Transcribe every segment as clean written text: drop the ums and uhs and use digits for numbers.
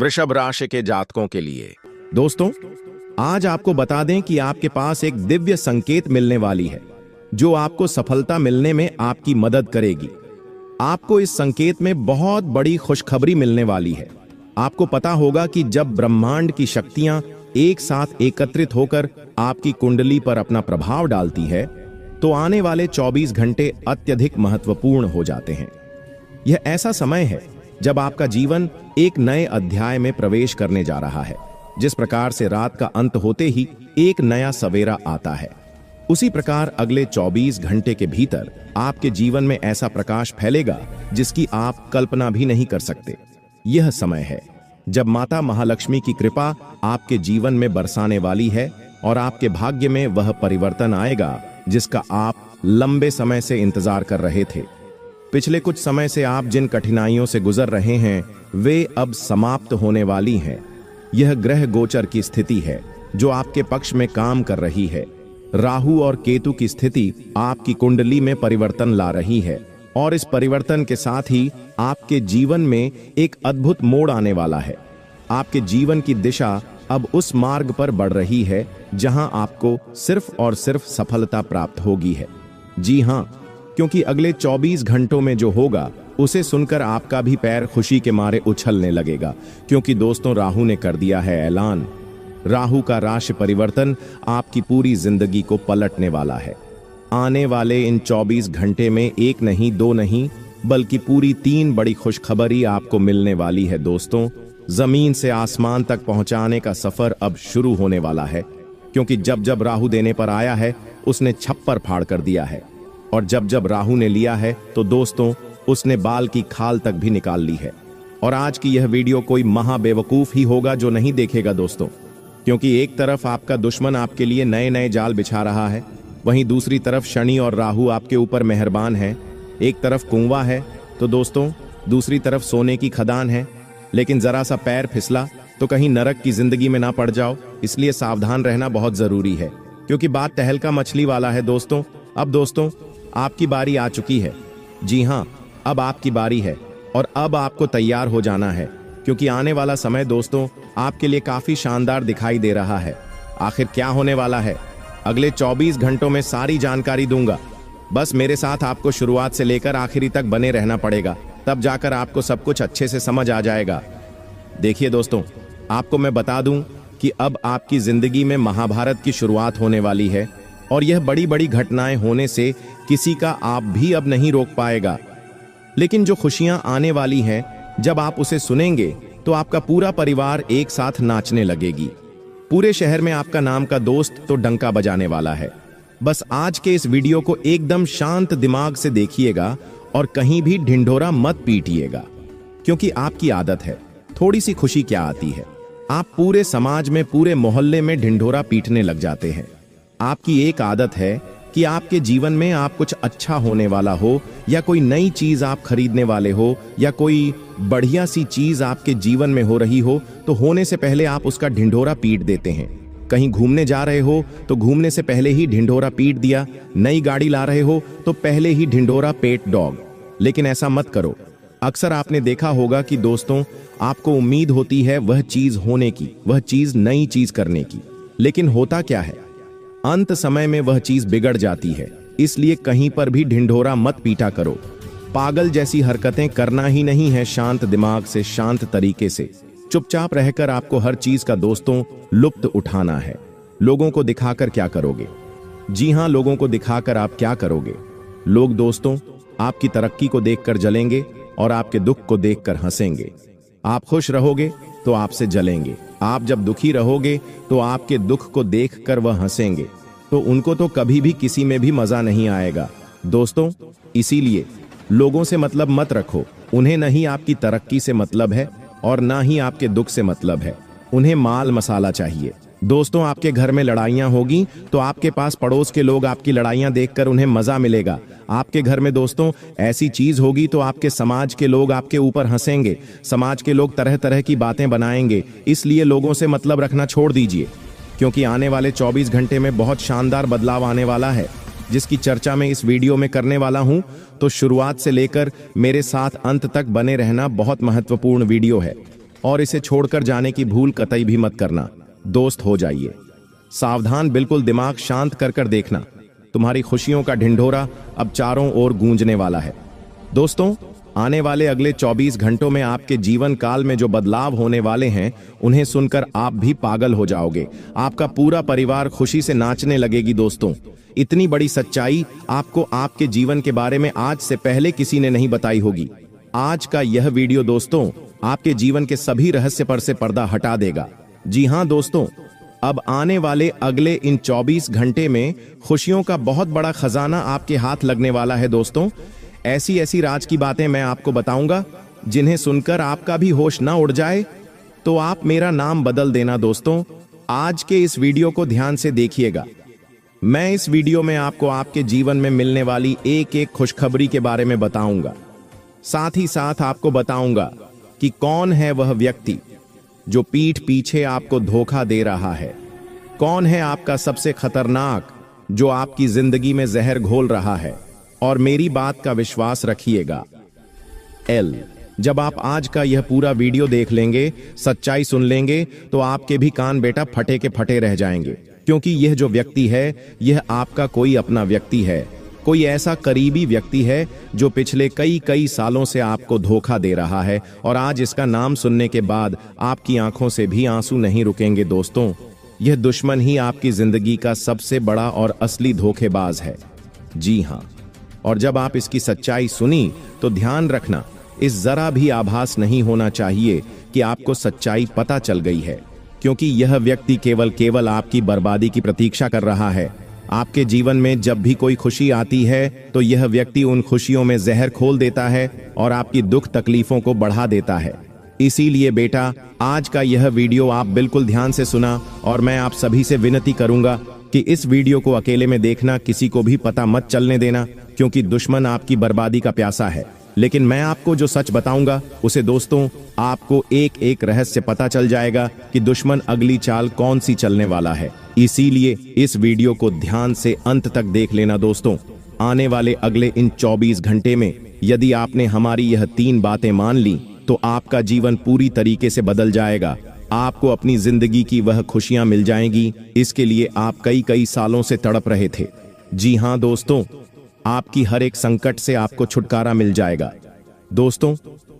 वृषभ राशि के जातकों के लिए। दोस्तों, आज आपको बता दें कि आपके पास एक दिव्य संकेत मिलने वाली है जो आपको सफलता मिलने में आपकी मदद करेगी। आपको इस संकेत में बहुत बड़ी खुशखबरी मिलने वाली है। आपको पता होगा कि जब ब्रह्मांड की शक्तियां एक साथ एकत्रित होकर आपकी कुंडली पर अपना प्रभाव डालती है तो आने वाले 24 घंटे अत्यधिक महत्वपूर्ण हो जाते हैं। यह ऐसा समय है जब आपका जीवन एक नए अध्याय में प्रवेश करने जा रहा है। जिस प्रकार से रात का अंत होते ही एक नया सवेरा आता है, उसी प्रकार अगले 24 घंटे के भीतर आपके जीवन में ऐसा प्रकाश फैलेगा जिसकी आप कल्पना भी नहीं कर सकते। यह समय है जब माता महालक्ष्मी की कृपा आपके जीवन में बरसाने वाली है और आपके भाग्य में वह परिवर्तन आएगा जिसका आप लंबे समय से इंतजार कर रहे थे। पिछले कुछ समय से आप जिन कठिनाइयों से गुजर रहे हैं वे अब समाप्त होने वाली हैं। यह ग्रह गोचर की स्थिति है जो आपके पक्ष में काम कर रही है। राहु और केतु की स्थिति आपकी कुंडली में परिवर्तन ला रही है और इस परिवर्तन के साथ ही आपके जीवन में एक अद्भुत मोड़ आने वाला है। आपके जीवन की दिशा अब उस मार्ग पर बढ़ रही है जहां आपको सिर्फ और सिर्फ सफलता प्राप्त होगी है। जी हां, क्योंकि अगले 24 घंटों में जो होगा उसे सुनकर आपका भी पैर खुशी के मारे उछलने लगेगा, क्योंकि दोस्तों राहु ने कर दिया है ऐलान। राहु का राशि परिवर्तन आपकी पूरी जिंदगी को पलटने वाला है। आने वाले इन 24 घंटे में एक नहीं, दो नहीं, बल्कि पूरी 3 बड़ी खुशखबरी आपको मिलने वाली है। दोस्तों, जमीन से आसमान तक पहुंचाने का सफर अब शुरू होने वाला है, क्योंकि जब जब राहु देने पर आया है उसने छप्पर फाड़ कर दिया है, और जब जब राहु ने लिया है तो दोस्तों उसने बाल की खाल तक भी निकाल ली है। और आज की यह वीडियो कोई महा बेवकूफ ही होगा जो नहीं देखेगा दोस्तों, क्योंकि एक तरफ आपका दुश्मन आपके लिए नए नए जाल बिछा रहा है, वहीं दूसरी तरफ शनि और राहु आपके ऊपर मेहरबान है। एक तरफ कुआं है तो दोस्तों दूसरी तरफ सोने की खदान है, लेकिन जरा सा पैर फिसला तो कहीं नरक की जिंदगी में ना पड़ जाओ, इसलिए सावधान रहना बहुत जरूरी है, क्योंकि बात तहलका मछली वाला है दोस्तों। अब दोस्तों आपकी बारी आ चुकी है। जी हां, अब आपकी बारी है और अब आपको तैयार हो जाना है, क्योंकि आने वाला समय दोस्तों आपके लिए काफी शानदार दिखाई दे रहा है। आखिर क्या होने वाला है अगले 24 घंटों में सारी जानकारी दूंगा। बस मेरे साथ आपको शुरुआत से लेकर आखिरी तक बने रहना पड़ेगा, तब जाकर आपको सब कुछ अच्छे से समझ आ जाएगा। देखिए दोस्तों, आपको मैं बता दूं कि अब आपकी जिंदगी में महाभारत की शुरुआत होने वाली है और यह बड़ी बड़ी घटनाएं होने से किसी का आप भी अब नहीं रोक पाएगा। लेकिन जो खुशियां आने वाली हैं, जब आप उसे सुनेंगे तो आपका पूरा परिवार एक साथ नाचने लगेगी। पूरे शहर में आपका नाम का दोस्त तो डंका बजाने वाला है। बस आज के इस वीडियो को एकदम शांत दिमाग से देखिएगा और कहीं भी ढिंढोरा मत पीटिएगा, क्योंकि आपकी आदत है। थोड़ी सी खुशी क्या आती है, आप पूरे समाज में, पूरे मोहल्ले में ढिंढोरा पीटने लग जाते हैं। आपकी एक आदत है कि आपके जीवन में आप कुछ अच्छा होने वाला हो, या कोई नई चीज आप खरीदने वाले हो, या कोई बढ़िया सी चीज आपके जीवन में हो रही हो, तो होने से पहले आप उसका ढिंढोरा पीट देते हैं। कहीं घूमने जा रहे हो तो घूमने से पहले ही ढिंढोरा पीट दिया, नई गाड़ी ला रहे हो तो पहले ही ढिंढोरा पेट डॉग। लेकिन ऐसा मत करो। अक्सर आपने देखा होगा कि दोस्तों आपको उम्मीद होती है वह चीज होने की, वह चीज नई चीज करने की, लेकिन होता क्या है, अंत समय में वह चीज बिगड़ जाती है। इसलिए कहीं पर भी ढिंढोरा मत पीटा करो। पागल जैसी हरकतें करना ही नहीं है। शांत दिमाग से, शांत तरीके से, चुपचाप रहकर आपको हर चीज का दोस्तों लुत्फ उठाना है। लोगों को दिखाकर क्या करोगे? जी हां, लोगों को दिखाकर आप क्या करोगे? लोग दोस्तों आपकी तरक्की को देखकर जलेंगे और आपके दुख को देखकर हंसेंगे। आप खुश रहोगे तो आपसे जलेंगे। आप जब दुखी रहोगे तो आपके दुख को देखकर वह हंसेंगे, तो उनको तो कभी भी किसी में भी मजा नहीं आएगा दोस्तों। इसीलिए लोगों से मतलब मत रखो। उन्हें नहीं आपकी तरक्की से मतलब है और ना ही आपके दुख से मतलब है। उन्हें माल मसाला चाहिए। दोस्तों आपके घर में लड़ाइयां होगी तो आपके पास पड़ोस के लोग आपकी लड़ाइयां देखकर उन्हें मजा मिलेगा। आपके घर में दोस्तों ऐसी चीज होगी तो आपके समाज के लोग आपके ऊपर हंसेंगे। समाज के लोग तरह तरह की बातें बनाएंगे। इसलिए लोगों से मतलब रखना छोड़ दीजिए, क्योंकि आने वाले 24 घंटे में बहुत शानदार बदलाव आने वाला है, जिसकी चर्चा मैं इस वीडियो में करने वाला हूं। तो शुरुआत से लेकर मेरे साथ अंत तक बने रहना बहुत महत्वपूर्ण वीडियो है। और इसे छोड़कर जाने की भूल कतई भी मत करना। दोस्त हो जाइए सावधान, बिल्कुल दिमाग शांत कर कर देखना। तुम्हारी खुशियों का ढिंढोरा अब चारों ओर गूंजने वाला है। दोस्तों, आने वाले अगले 24 घंटों में आपके जीवन काल में जो बदलाव होने वाले हैं, उन्हें सुनकर आप भी पागल हो जाओगे। आपका पूरा परिवार खुशी से नाचने लगेगी। दोस्तों, इतनी बड़ी सच्चाई आपको आपके जीवन के बारे में आज से पहले किसी ने नहीं बताई होगी। आज का यह वीडियो दोस्तों आपके जीवन के सभी रहस्य पर से पर्दा हटा देगा। जी हां दोस्तों, अब आने वाले अगले इन 24 घंटे में खुशियों का बहुत बड़ा खजाना आपके हाथ लगने वाला है। दोस्तों, ऐसी ऐसी राज की बातें मैं आपको बताऊंगा जिन्हें सुनकर आपका भी होश ना उड़ जाए तो आप मेरा नाम बदल देना। दोस्तों, आज के इस वीडियो को ध्यान से देखिएगा। मैं इस वीडियो में आपको आपके जीवन में मिलने वाली एक एक खुशखबरी के बारे में बताऊंगा। साथ ही साथ आपको बताऊंगा कि कौन है वह व्यक्ति जो पीठ पीछे आपको धोखा दे रहा है। कौन है आपका सबसे खतरनाक जो आपकी जिंदगी में जहर घोल रहा है। और मेरी बात का विश्वास रखिएगा। जब आप आज का यह पूरा वीडियो देख लेंगे, सच्चाई सुन लेंगे, तो आपके भी कान बेटा फटे के फटे रह जाएंगे। क्योंकि यह जो व्यक्ति है, यह आपका कोई अपना व्यक्ति है, कोई ऐसा करीबी व्यक्ति है जो पिछले कई सालों से आपको धोखा दे रहा है। और आज इसका नाम सुनने के बाद आपकी आंखों से भी आंसू नहीं रुकेंगे। दोस्तों, यह दुश्मन ही आपकी जिंदगी का सबसे बड़ा और असली धोखेबाज है। जी हां, और जब आप इसकी सच्चाई सुनी तो ध्यान रखना, इस जरा भी आभास नहीं होना चाहिए कि आपको सच्चाई पता चल गई है। क्योंकि यह व्यक्ति केवल आपकी बर्बादी की प्रतीक्षा कर रहा है। आपके जीवन में जब भी कोई खुशी आती है तो यह व्यक्ति उन खुशियों में जहर खोल देता है और आपकी दुख तकलीफों को बढ़ा देता है। इसीलिए बेटा, आज का यह वीडियो आप बिल्कुल ध्यान से सुना और मैं आप सभी से विनती करूंगा कि इस वीडियो को अकेले में देखना, किसी को भी पता मत चलने देना, क्योंकि दुश्मन आपकी बर्बादी का प्यासा है। लेकिन मैं आपको जो सच बताऊंगा उसे दोस्तों आपको एक एक रहस्य पता चल जाएगा कि दुश्मन अगली चाल कौन सी चलने वाला है। इसीलिए इस वीडियो को ध्यान से अंत तक देख लेना। दोस्तों, आने वाले अगले इन 24 घंटे में यदि आपने हमारी यह 3 बातें मान ली तो आपका जीवन पूरी तरीके से बदल जाएगा। आपको अपनी जिंदगी की वह खुशियां मिल जाएंगी, इसके लिए आप कई सालों से तड़प रहे थे। जी हां दोस्तों, आपकी हर एक संकट से आपको छुटकारा मिल जाएगा। दोस्तों,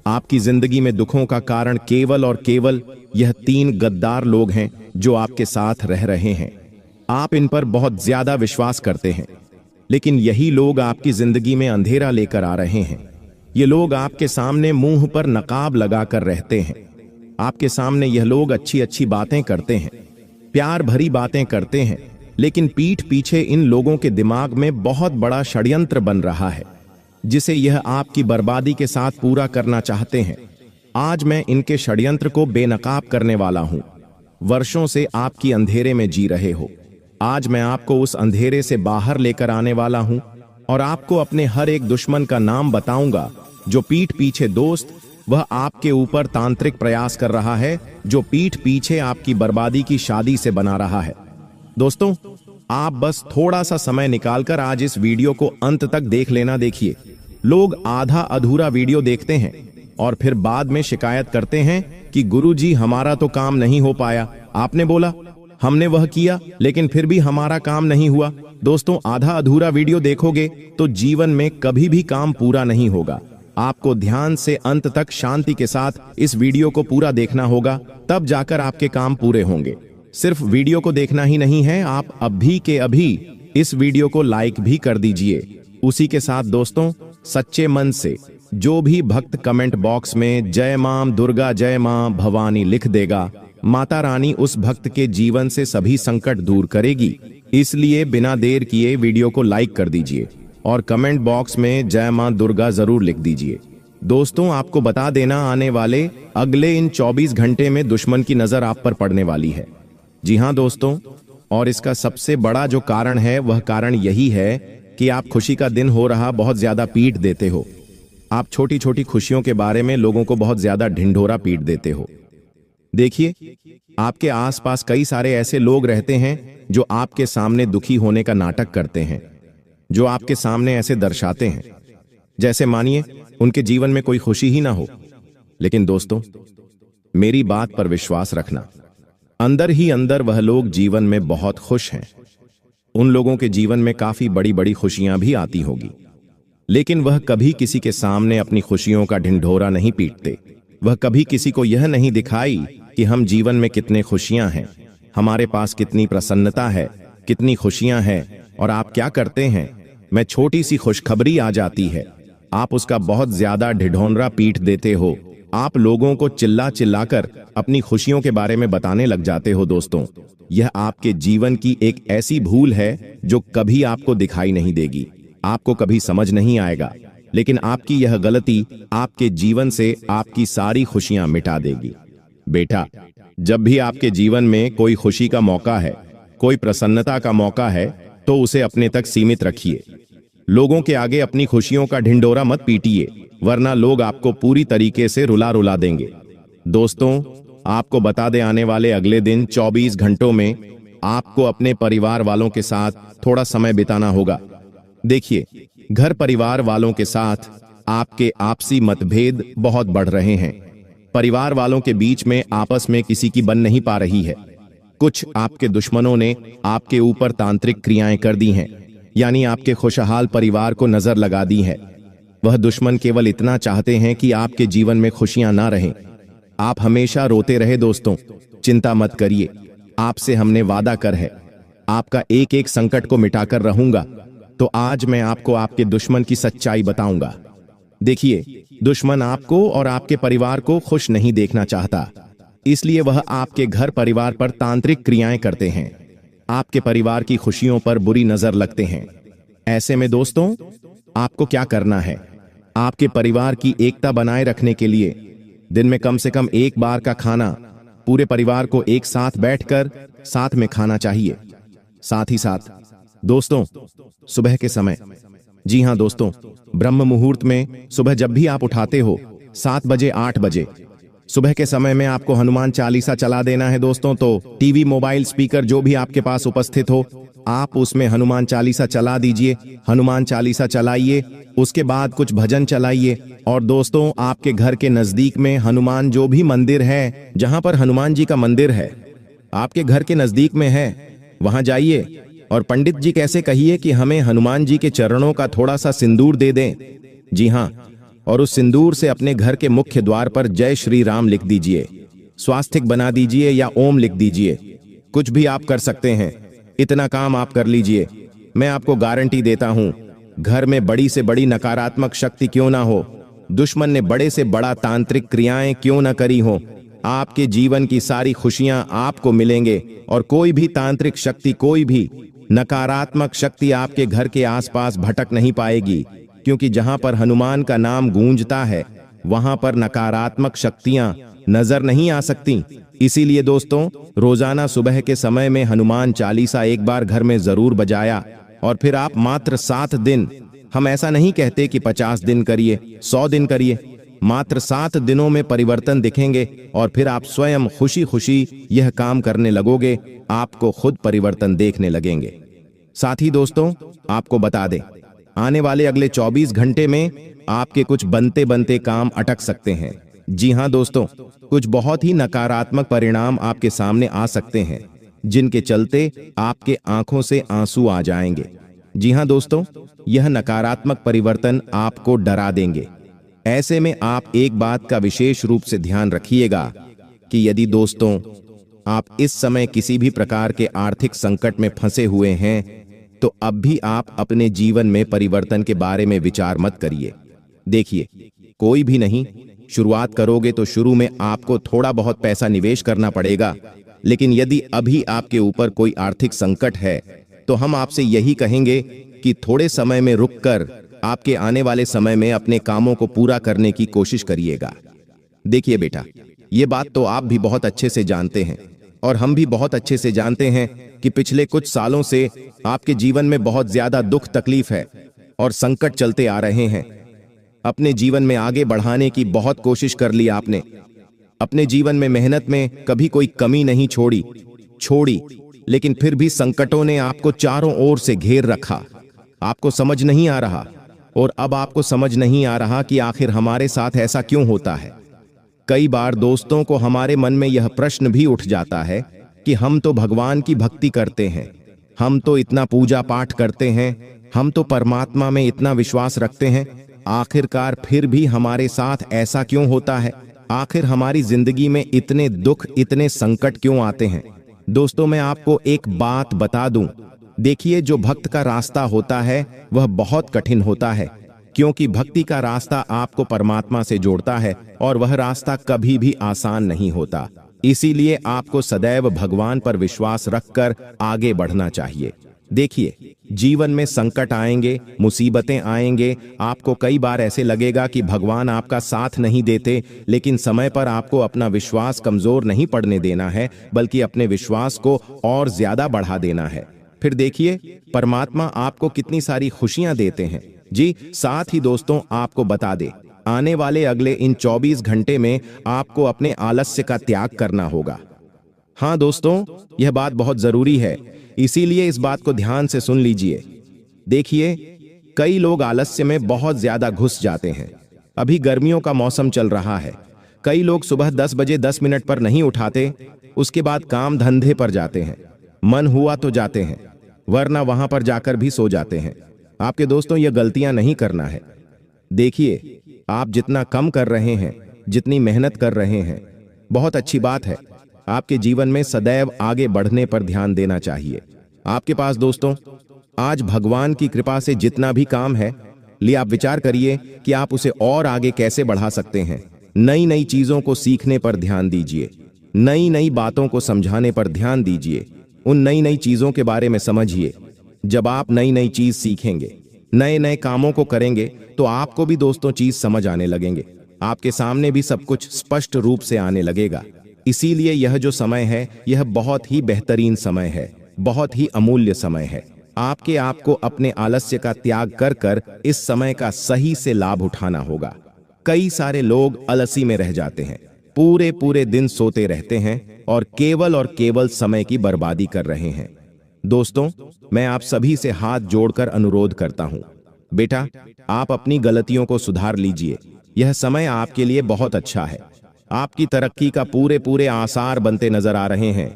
आपकी जिंदगी में दुखों का कारण केवल और केवल यह 3 गद्दार लोग हैं जो आपके साथ रह रहे हैं। आप इन पर बहुत ज्यादा विश्वास करते हैं, लेकिन यही लोग आपकी जिंदगी में अंधेरा लेकर आ रहे हैं। ये लोग आपके सामने मुंह पर नकाब लगाकर रहते हैं। आपके सामने यह लोग अच्छी बातें करते हैं, प्यार भरी बातें करते हैं, लेकिन पीठ पीछे इन लोगों के दिमाग में बहुत बड़ा षड्यंत्र बन रहा है जिसे यह आपकी बर्बादी के साथ पूरा करना चाहते हैं। आज मैं इनके षड्यंत्र को बेनकाब करने वाला हूं। वर्षों से आपकी अंधेरे में जी रहे हो, आज मैं आपको उस अंधेरे से बाहर लेकर आने वाला हूं और आपको अपने हर एक दुश्मन का नाम बताऊंगा जो पीठ पीछे दोस्त वह आपके ऊपर तांत्रिक प्रयास कर रहा है, जो पीठ पीछे आपकी बर्बादी की शादी से बना रहा है। दोस्तों, आप बस थोड़ा सा समय निकालकर आज इस वीडियो को अंत तक देख लेना। देखिए, लोग आधा अधूरा वीडियो देखते हैं और फिर बाद में शिकायत करते हैं कि गुरुजी हमारा तो काम नहीं हो पाया, आपने बोला, हमने वह किया, लेकिन फिर भी हमारा काम नहीं हुआ। दोस्तों, आधा अधूरा वीडियो देखोगे तो जीवन में कभी भी काम पूरा नहीं होगा। आपको ध्यान से अंत तक शांति के साथ इस वीडियो को पूरा देखना होगा, तब जाकर आपके काम पूरे होंगे। सिर्फ वीडियो को देखना ही नहीं है, आप अभी के अभी इस वीडियो को लाइक भी कर दीजिए। उसी के साथ दोस्तों, सच्चे मन से जो भी भक्त कमेंट बॉक्स में जय मां दुर्गा, जय मां भवानी लिख देगा, माता रानी उस भक्त के जीवन से सभी संकट दूर करेगी। इसलिए बिना देर किए वीडियो को लाइक कर दीजिए और कमेंट बॉक्स में जय मां दुर्गा जरूर लिख दीजिए। दोस्तों, आपको बता देना, आने वाले अगले इन 24 घंटे में दुश्मन की नजर आप पर पड़ने वाली है। जी हां दोस्तों, और इसका सबसे बड़ा जो कारण है वह कारण यही है कि आप खुशी का दिन हो रहा बहुत ज्यादा पीट देते हो। आप छोटी छोटी खुशियों के बारे में लोगों को बहुत ज्यादा ढिंढोरा पीट देते हो। देखिए, आपके आसपास कई सारे ऐसे लोग रहते हैं जो आपके सामने दुखी होने का नाटक करते हैं, जो आपके सामने ऐसे दर्शाते हैं जैसे मानिए उनके जीवन में कोई खुशी ही ना हो। लेकिन दोस्तों, मेरी बात पर विश्वास रखना, अंदर ही अंदर वह लोग जीवन में बहुत खुश हैं। उन लोगों के जीवन में काफी बड़ी बड़ी खुशियां भी आती होगी, लेकिन वह कभी किसी के सामने अपनी खुशियों का ढिंढोरा नहीं पीटते। वह कभी किसी को यह नहीं दिखाई कि हम जीवन में कितने खुशियां हैं, हमारे पास कितनी प्रसन्नता है, कितनी खुशियां हैं। और आप क्या करते हैं, मैं छोटी सी खुशखबरी आ जाती है, आप उसका बहुत ज्यादा ढिढोरा पीट देते हो। आप लोगों को चिल्ला चिल्लाकर अपनी खुशियों के बारे में बताने लग जाते हो। दोस्तों, यह आपके जीवन की एक ऐसी भूल है जो कभी आपको दिखाई नहीं देगी, आपको कभी समझ नहीं आएगा, लेकिन आपकी यह गलती आपके जीवन से आपकी सारी खुशियां मिटा देगी। बेटा, जब भी आपके जीवन में कोई खुशी का मौका है, कोई प्रसन्नता का मौका है, तो उसे अपने तक सीमित रखिए। लोगों के आगे अपनी खुशियों का ढिंढोरा मत पीटिए, वरना लोग आपको पूरी तरीके से रुला रुला देंगे। दोस्तों, आपको बता दें, आने वाले अगले दिन 24 घंटों में आपको अपने परिवार वालों के साथ थोड़ा समय बिताना होगा। देखिए, घर परिवार वालों के साथ आपके आपसी मतभेद बहुत बढ़ रहे हैं। परिवार वालों के बीच में आपस में किसी की बन नहीं पा रही है। कुछ आपके दुश्मनों ने आपके ऊपर तांत्रिक क्रियाएं कर दी हैं, यानी आपके खुशहाल परिवार को नजर लगा दी है। वह दुश्मन केवल इतना चाहते हैं कि आपके जीवन में खुशियां ना रहें, आप हमेशा रोते रहे। दोस्तों, चिंता मत करिए, आपसे हमने वादा कर है, आपका एक एक संकट को मिटाकर रहूंगा। तो आज मैं आपको आपके दुश्मन की सच्चाई बताऊंगा। देखिए, दुश्मन आपको और आपके परिवार को खुश नहीं देखना चाहता, इसलिए वह आपके घर परिवार पर तांत्रिक क्रियाएं करते हैं, आपके परिवार की खुशियों पर बुरी नजर लगते हैं। ऐसे में दोस्तों, आपको क्या करना है, आपके परिवार की एकता बनाए रखने के लिए दिन में कम से कम एक बार का खाना पूरे परिवार को एक साथ बैठकर साथ में खाना चाहिए। साथ ही साथ दोस्तों, सुबह के समय, जी हां दोस्तों, ब्रह्म मुहूर्त में सुबह जब भी आप उठाते हो 7 बजे 8 बजे सुबह के समय में आपको हनुमान चालीसा चला देना है। दोस्तों, तो टीवी, मोबाइल, स्पीकर जो भी आपके पास उपस्थित हो, आप उसमें हनुमान चालीसा चला दीजिए। हनुमान चालीसा चलाइए, उसके बाद कुछ भजन चलाइए। और दोस्तों, आपके घर के नजदीक में हनुमान जो भी मंदिर है, जहां पर हनुमान जी का मंदिर है आपके घर के नजदीक में है, वहां जाइए और पंडित जी कैसे कहिए कि हमें हनुमान जी के चरणों का थोड़ा सा सिंदूर दे दें। जी हां, और उस सिंदूर से अपने घर के मुख्य द्वार पर जय श्री राम लिख दीजिए, स्वास्तिक बना दीजिए या ओम लिख दीजिए। कुछ भी आप कर सकते हैं, इतना काम आप कर लीजिए। मैं आपको गारंटी देता हूं, घर में बड़ी से बड़ी नकारात्मक शक्ति क्यों ना हो, दुश्मन ने बड़े से बड़ा तांत्रिक क्रियाएं क्यों ना करी हो, आपके जीवन की सारी खुशियां आपको मिलेंगे और कोई भी तांत्रिक शक्ति, कोई भी नकारात्मक शक्ति आपके घर के आसपास भटक नहीं पाएगी, क्योंकि जहां पर हनुमान का नाम गूंजता है वहां पर नकारात्मक शक्तियां नजर नहीं आ सकती। इसीलिए दोस्तों, रोजाना सुबह के समय में हनुमान चालीसा एक बार घर में जरूर बजाया और फिर आप मात्र 7 दिन, हम ऐसा नहीं कहते कि 50 दिन करिए, 100 दिन करिए, मात्र 7 दिनों में परिवर्तन दिखेंगे और फिर आप स्वयं खुशी खुशी यह काम करने लगोगे, आपको खुद परिवर्तन देखने लगेंगे। साथ ही दोस्तों, आपको बता दें, आने वाले अगले 24 घंटे में आपके कुछ बनते बनते काम अटक सकते हैं। जी हां दोस्तों, कुछ बहुत ही नकारात्मक परिणाम आपके सामने आ सकते हैं, जिनके चलते आपके आंखों से आंसू आ जाएंगे। जी हां दोस्तों, यह नकारात्मक परिवर्तन आपको डरा देंगे। ऐसे में आप एक बात का विशेष रूप से ध्यान रखिएगा कि यदि दोस्तों आप इस समय किसी भी प्रकार के आर्थिक संकट में फंसे हुए हैं, तो अब भी आप अपने जीवन में परिवर्तन के बारे में विचार मत करिए। देखिए, कोई भी नहीं, शुरुआत करोगे तो शुरू में आपको थोड़ा बहुत पैसा निवेश करना पड़ेगा, लेकिन यदि अभी आपके ऊपर कोई आर्थिक संकट है तो हम आपसे यही कहेंगे कि थोड़े समय में रुककर आपके आने वाले समय में अपने कामों को पूरा करने की कोशिश करिएगा। देखिए बेटा, ये बात तो आप भी बहुत अच्छे से जानते हैं और हम भी बहुत अच्छे से जानते हैं कि पिछले कुछ सालों से आपके जीवन में बहुत ज्यादा दुख, तकलीफ है और संकट चलते आ रहे हैं। अपने जीवन में आगे बढ़ाने की बहुत कोशिश कर ली आपने, अपने जीवन में मेहनत में कभी कोई कमी नहीं छोड़ी, लेकिन फिर भी संकटों ने आपको चारों ओर से घेर रखा। आपको समझ नहीं आ रहा, और अब आपको समझ नहीं आ रहा कि आखिर हमारे साथ ऐसा क्यों होता है। कई बार दोस्तों को हमारे मन में यह प्रश्न भी उठ जाता है कि हम तो भगवान की भक्ति करते हैं, हम तो इतना पूजा पाठ करते हैं, हम तो परमात्मा में इतना विश्वास रखते हैं, आखिरकार फिर भी हमारे साथ ऐसा क्यों होता है? आखिर हमारी जिंदगी में इतने दुख, इतने संकट क्यों आते हैं? दोस्तों, मैं आपको एक बात बता दूं। देखिए, जो भक्त का रास्ता होता है वह बहुत कठिन होता है, क्योंकि भक्ति का रास्ता आपको परमात्मा से जोड़ता है और वह रास्ता कभी भी आसान नहीं होता। इसीलिए आपको सदैव भगवान पर विश्वास रखकर आगे बढ़ना चाहिए। देखिए, जीवन में संकट आएंगे, मुसीबतें आएंगे, आपको कई बार ऐसे लगेगा कि भगवान आपका साथ नहीं देते, लेकिन समय पर आपको अपना विश्वास कमजोर नहीं पड़ने देना है, बल्कि अपने विश्वास को और ज्यादा बढ़ा देना है। फिर देखिए, परमात्मा आपको कितनी सारी खुशियां देते हैं। जी, साथ ही दोस्तों, आपको बता दे, आने वाले अगले इन 24 घंटे में आपको अपने आलस्य का त्याग करना होगा। हाँ दोस्तों, यह बात बहुत जरूरी है, इसीलिए इस बात को ध्यान से सुन लीजिए। देखिए, कई लोग आलस्य में बहुत ज्यादा घुस जाते हैं। अभी गर्मियों का मौसम चल रहा है, कई लोग सुबह 10 बजे 10 मिनट पर नहीं उठाते, उसके बाद काम धंधे पर जाते हैं, मन हुआ तो जाते हैं, वरना वहां पर जाकर भी सो जाते हैं। आपके दोस्तों, यह गलतियां नहीं करना है। देखिए, आप जितना कम कर रहे हैं, जितनी मेहनत कर रहे हैं, बहुत अच्छी बात है। आपके जीवन में सदैव आगे बढ़ने पर ध्यान देना चाहिए। आपके पास दोस्तों आज भगवान की कृपा से जितना भी काम है, लिए आप विचार करिए कि आप उसे और आगे कैसे बढ़ा सकते हैं। नई नई चीजों को सीखने पर ध्यान दीजिए, नई नई बातों को समझाने पर ध्यान दीजिए, उन नई नई चीजों के बारे में समझिए। जब आप नई नई चीज सीखेंगे, नए नए कामों को करेंगे, तो आपको भी दोस्तों चीज समझ आने लगेंगे, आपके सामने भी सब कुछ स्पष्ट रूप से आने लगेगा। इसीलिए यह जो समय है, यह बहुत ही बेहतरीन समय है, बहुत ही अमूल्य समय है। आपके आपको अपने आलस्य का त्याग कर कर इस समय का सही से लाभ उठाना होगा। कई सारे लोग आलसी में रह जाते हैं, पूरे पूरे दिन सोते रहते हैं और केवल समय की बर्बादी कर रहे हैं। दोस्तों, मैं आप सभी से हाथ जोड़कर अनुरोध करता हूं, बेटा, आप अपनी गलतियों को सुधार लीजिए। यह समय आपके लिए बहुत अच्छा है, आपकी तरक्की का पूरे पूरे आसार बनते नजर आ रहे हैं।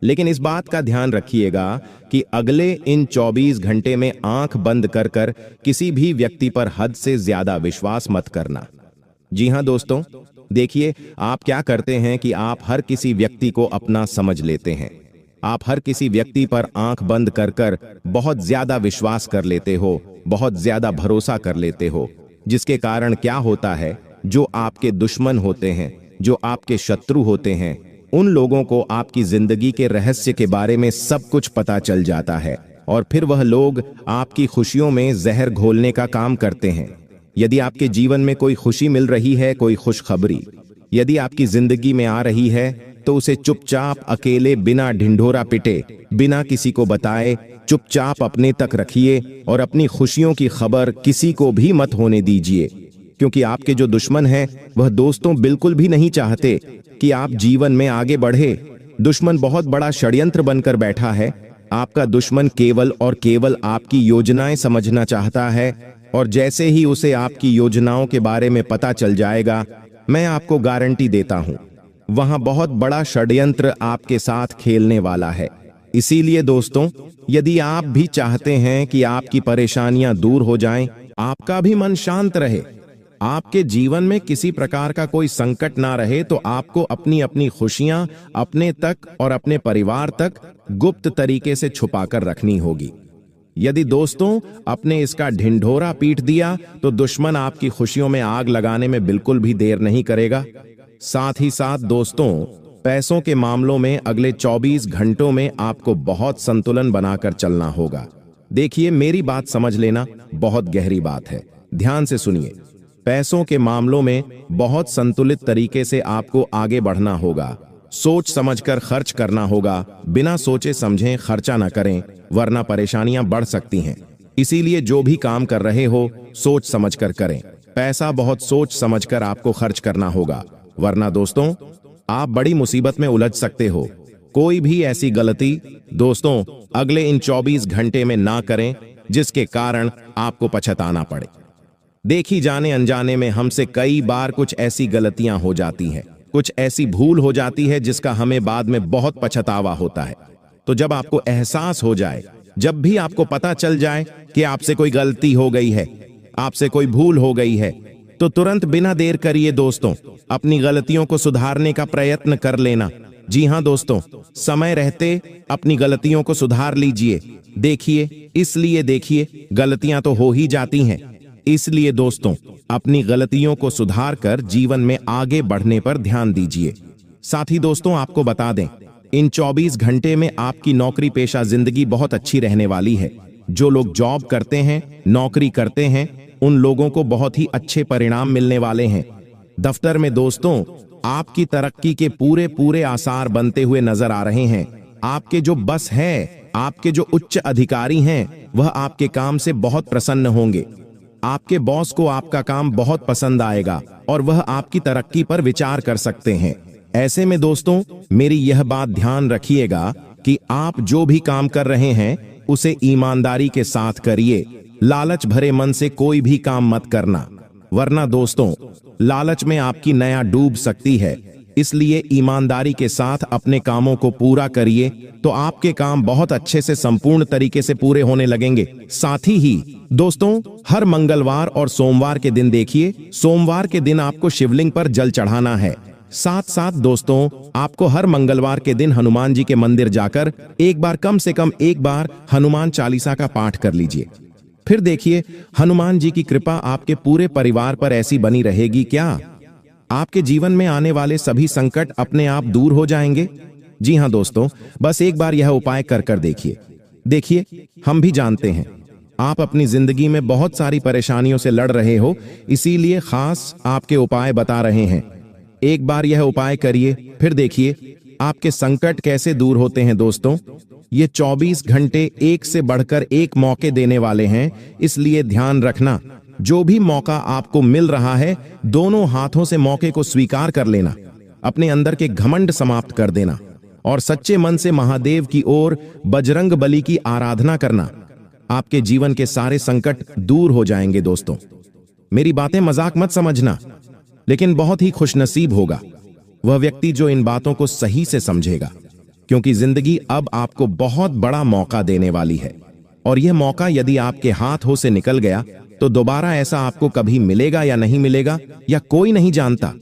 लेकिन इस बात का ध्यान रखिएगा कि अगले इन 24 घंटे में आंख बंद कर कर किसी भी व्यक्ति पर हद से ज्यादा विश्वास मत करना। जी हां दोस्तों, देखिए, आप क्या करते हैं कि आप हर किसी व्यक्ति को अपना समझ लेते हैं। आप हर किसी व्यक्ति पर आंख बंद कर कर बहुत ज्यादा विश्वास कर लेते हो, बहुत ज्यादा भरोसा कर लेते हो, जिसके कारण क्या होता है, जो आपके दुश्मन होते हैं, जो आपके शत्रु होते हैं, उन लोगों को आपकी जिंदगी के रहस्य के बारे में सब कुछ पता चल जाता है और फिर वह लोग आपकी खुशियों में जहर घोलने का काम करते हैं। यदि आपके जीवन में कोई खुशी मिल रही है, कोई खुशखबरी यदि आपकी जिंदगी में आ रही है, तो उसे चुपचाप अकेले, बिना ढिंढोरा पिटे, बिना किसी को बताए, चुपचाप अपने तक रखिए और अपनी खुशियों की खबर किसी को भी मत होने दीजिए, क्योंकि आपके जो दुश्मन हैं वह दोस्तों बिल्कुल भी नहीं चाहते कि आप जीवन में आगे बढ़े। दुश्मन बहुत बड़ा षड्यंत्र बनकर बैठा है। आपका दुश्मन केवल और केवल आपकी योजनाएं समझना चाहता है और जैसे ही उसे आपकी योजनाओं के बारे में पता चल जाएगा, मैं आपको गारंटी देता हूं, वहां बहुत बड़ा षड्यंत्र आपके साथ खेलने वाला है। इसीलिए दोस्तों, यदि आप भी चाहते हैं कि आपकी परेशानियां दूर हो जाएं, आपका भी मन शांत रहे, आपके जीवन में किसी प्रकार का कोई संकट ना रहे, तो आपको अपनी अपनी खुशियां अपने तक और अपने परिवार तक गुप्त तरीके से छुपाकर रखनी होगी। यदि दोस्तों अपने इसका ढिंढोरा पीट दिया, तो दुश्मन आपकी खुशियों में आग लगाने में बिल्कुल भी देर नहीं करेगा। साथ ही साथ दोस्तों, पैसों के मामलों में अगले 24 घंटों में आपको बहुत संतुलन बनाकर चलना होगा। देखिए, मेरी बात समझ लेना, बहुत गहरी बात है, ध्यान से सुनिए। पैसों के मामलों में बहुत संतुलित तरीके से आपको आगे बढ़ना होगा। सोच समझकर खर्च करना होगा, बिना सोचे समझे खर्चा न करें, वरना परेशानियां बढ़ सकती हैं। इसीलिए जो भी काम कर रहे हो, सोच समझकर करें। पैसा बहुत सोच समझकर आपको खर्च करना होगा, वरना दोस्तों आप बड़ी मुसीबत में उलझ सकते हो। कोई भी ऐसी गलती दोस्तों अगले इन 24 घंटे में ना करें जिसके कारण आपको पछताना पड़े। देखी जाने अनजाने में हमसे कई बार कुछ ऐसी गलतियां हो जाती हैं कुछ ऐसी भूल हो जाती है जिसका हमें बाद में बहुत पछतावा होता है। तो जब आपको एहसास हो जाए, जब भी आपको पता चल जाए कि आपसे कोई गलती हो गई है, आपसे कोई भूल हो गई है, तो तुरंत बिना देर करिए दोस्तों अपनी गलतियों को सुधारने का प्रयत्न कर लेना। जी हां दोस्तों, समय रहते अपनी गलतियों को सुधार लीजिए। देखिए गलतियां तो हो ही जाती हैं, इसलिए दोस्तों अपनी गलतियों को सुधार कर जीवन में आगे बढ़ने पर ध्यान दीजिए। साथ ही दोस्तों आपको बता दें, इन 24 घंटे में आपकी नौकरी पेशा जिंदगी बहुत अच्छी रहने वाली है। जो लोग जॉब करते हैं, नौकरी करते हैं, उन लोगों को बहुत ही अच्छे परिणाम मिलने वाले हैं। दफ्तर में दोस्तों आपकी तरक्की के पूरे आसार बनते हुए नजर आ रहे हैं। आपके जो बस है, आपके जो उच्च अधिकारी हैं, वह आपके काम से बहुत प्रसन्न होंगे। आपके बॉस को आपका काम बहुत पसंद आएगा और वह आपकी तरक्की पर विचार कर सकते हैं। ऐसे में दोस्तों मेरी यह बात ध्यान रखिएगा कि आप जो भी काम कर रहे हैं उसे ईमानदारी के साथ करिए। लालच भरे मन से कोई भी काम मत करना, वरना दोस्तों लालच में आपकी नया डूब सकती है। इसलिए ईमानदारी के साथ अपने कामों को पूरा करिए, तो आपके काम बहुत अच्छे से संपूर्ण तरीके से पूरे होने लगेंगे। साथ ही दोस्तों हर मंगलवार और सोमवार के दिन देखिए, सोमवार के दिन आपको शिवलिंग पर जल चढ़ाना है। साथ दोस्तों आपको हर मंगलवार के दिन हनुमान जी के मंदिर जाकर कम से कम एक बार हनुमान चालीसा का पाठ कर लीजिए। फिर देखिए हनुमान जी की कृपा आपके पूरे परिवार पर ऐसी बनी रहेगी क्या आपके जीवन में आने वाले सभी संकट अपने आप दूर हो जाएंगे। जी हां दोस्तों, बस एक बार यह उपाय कर देखिए हम भी जानते हैं आप अपनी जिंदगी में बहुत सारी परेशानियों से लड़ रहे हो, इसीलिए खास आपके उपाय बता रहे हैं। एक बार यह उपाय करिए, फिर देखिए आपके संकट कैसे दूर होते हैं। दोस्तों ये 24 घंटे एक से बढ़कर एक मौके देने वाले हैं, इसलिए ध्यान रखना जो भी मौका आपको मिल रहा है दोनों हाथों से मौके को स्वीकार कर लेना, अपने अंदर के घमंड समाप्त कर देना और सच्चे मन से महादेव की ओर बजरंग बली की आराधना करना। आपके जीवन के सारे संकट दूर हो जाएंगे। दोस्तों मेरी बातें मजाक मत समझना, लेकिन बहुत ही खुशनसीब होगा वह व्यक्ति जो इन बातों को सही से समझेगा, क्योंकि जिंदगी अब आपको बहुत बड़ा मौका देने वाली है और यह मौका यदि आपके हाथों से निकल गया तो दोबारा ऐसा आपको कभी मिलेगा या नहीं मिलेगा या कोई नहीं जानता।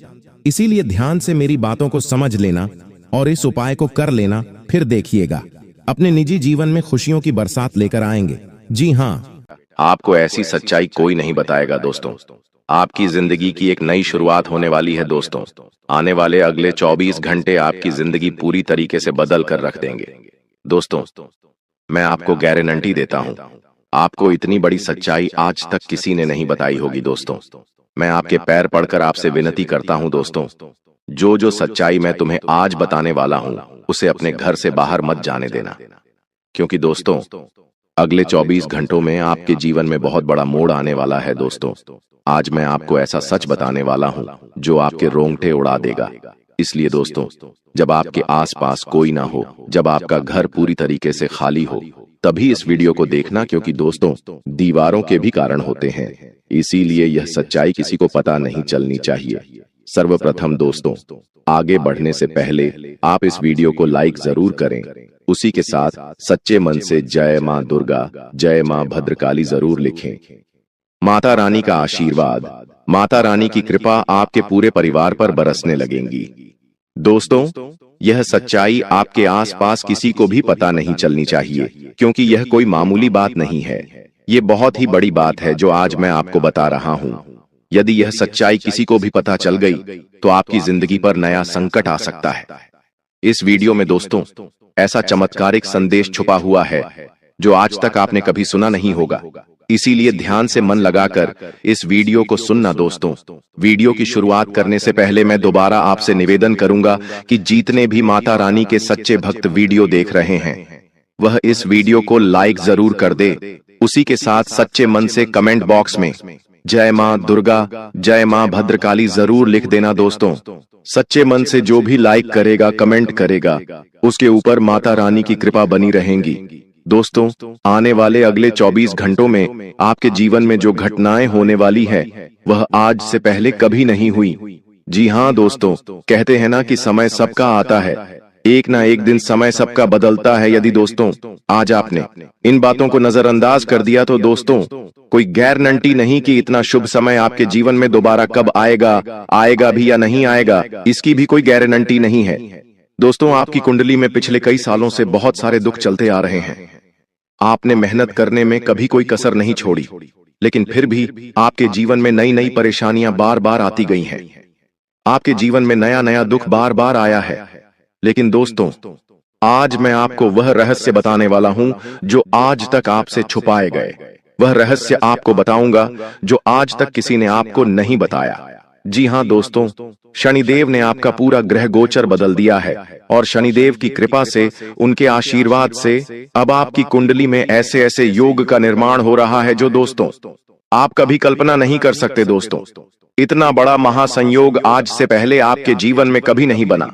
इसीलिए ध्यान से मेरी बातों को समझ लेना और इस उपाय को कर लेना, फिर देखिएगा अपने निजी जीवन में खुशियों की बरसात लेकर आएंगे। जी हाँ, आपको ऐसी सच्चाई कोई नहीं बताएगा दोस्तों। आपकी जिंदगी की एक नई शुरुआत होने वाली है दोस्तों। आने वाले अगले 24 घंटे आपकी जिंदगी पूरी तरीके से बदल कर रख देंगे। दोस्तों मैं आपको गारंटी देता हूं, आपको इतनी बड़ी सच्चाई आज तक किसी ने नहीं बताई होगी। दोस्तों मैं आपके पैर पड़कर आपसे विनती करता हूं दोस्तों, जो सच्चाई मैं तुम्हें आज बताने वाला हूं उसे अपने घर से बाहर मत जाने देना, क्योंकि दोस्तों अगले 24 घंटों में आपके जीवन में बहुत बड़ा मोड़ आने वाला है। दोस्तों आज मैं आपको ऐसा सच बताने वाला हूं जो आपके रोंगटे उड़ा देगा। इसलिए दोस्तों जब आपके आसपास कोई ना हो, जब आपका घर पूरी तरीके से खाली हो, तभी इस वीडियो को देखना, क्योंकि दोस्तों दीवारों के भी कारण होते हैं, इसीलिए यह सच्चाई किसी को पता नहीं चलनी चाहिए। सर्वप्रथम दोस्तों आगे बढ़ने से पहले आप इस वीडियो को लाइक जरूर करें, उसी के साथ सच्चे मन से जय मां दुर्गा, जय मां भद्रकाली जरूर लिखें। माता रानी का आशीर्वाद, माता रानी की कृपा आपके पूरे परिवार पर बरसने लगेंगी। दोस्तों यह सच्चाई आपके आसपास किसी को भी पता नहीं चलनी चाहिए, क्योंकि यह कोई मामूली बात नहीं है, ये बहुत ही बड़ी बात है जो आज मैं आपको बता रहा हूं। यदि यह सच्चाई किसी को भी पता चल गई तो आपकी जिंदगी पर नया संकट आ सकता है। इस वीडियो में दोस्तों ऐसा चमत्कारिक संदेश छुपा हुआ है जो आज तक आपने कभी सुना नहीं होगा, इसीलिए ध्यान से मन लगाकर इस वीडियो को सुनना। दोस्तों वीडियो की शुरुआत करने से पहले मैं दोबारा आपसे निवेदन करूंगा कि जितने भी माता रानी के सच्चे भक्त वीडियो देख रहे हैं वह इस वीडियो को लाइक जरूर कर दे, उसी के साथ सच्चे मन से कमेंट बॉक्स में जय मां दुर्गा, जय मां भद्रकाली जरूर लिख देना। दोस्तों सच्चे मन से जो भी लाइक करेगा, कमेंट करेगा, उसके ऊपर माता रानी की कृपा बनी रहेंगी। दोस्तों आने वाले अगले 24 घंटों में आपके जीवन में जो घटनाएं होने वाली है वह आज से पहले कभी नहीं हुई। जी हाँ दोस्तों, कहते हैं ना कि समय सबका आता है, एक ना एक दिन समय सबका बदलता है। यदि दोस्तों आज आपने इन बातों को नजरअंदाज कर दिया तो दोस्तों कोई गारंटी नहीं कि इतना शुभ समय आपके जीवन में दोबारा कब आएगा, आएगा भी या नहीं आएगा, इसकी भी कोई गारंटी नहीं है। दोस्तों आपकी कुंडली में पिछले कई सालों से बहुत सारे दुख चलते आ रहे हैं। आपने मेहनत करने में कभी कोई कसर नहीं छोड़ी, लेकिन फिर भी आपके जीवन में नई नई परेशानियां बार बार आती गई हैं। आपके जीवन में नया नया दुख बार बार आया है। लेकिन दोस्तों आज मैं आपको वह रहस्य बताने वाला हूं जो आज तक आपसे छुपाए गए। वह रहस्य आपको बताऊंगा जो आज तक किसी ने आपको नहीं बताया। जी हां दोस्तों, शनिदेव ने आपका पूरा ग्रह गोचर बदल दिया है और शनिदेव की कृपा से, उनके आशीर्वाद से अब आपकी कुंडली में ऐसे ऐसे योग का निर्माण हो रहा है जो दोस्तों आप कभी कल्पना नहीं कर सकते। दोस्तों इतना बड़ा महासंयोग आज से पहले आपके जीवन में कभी नहीं बना।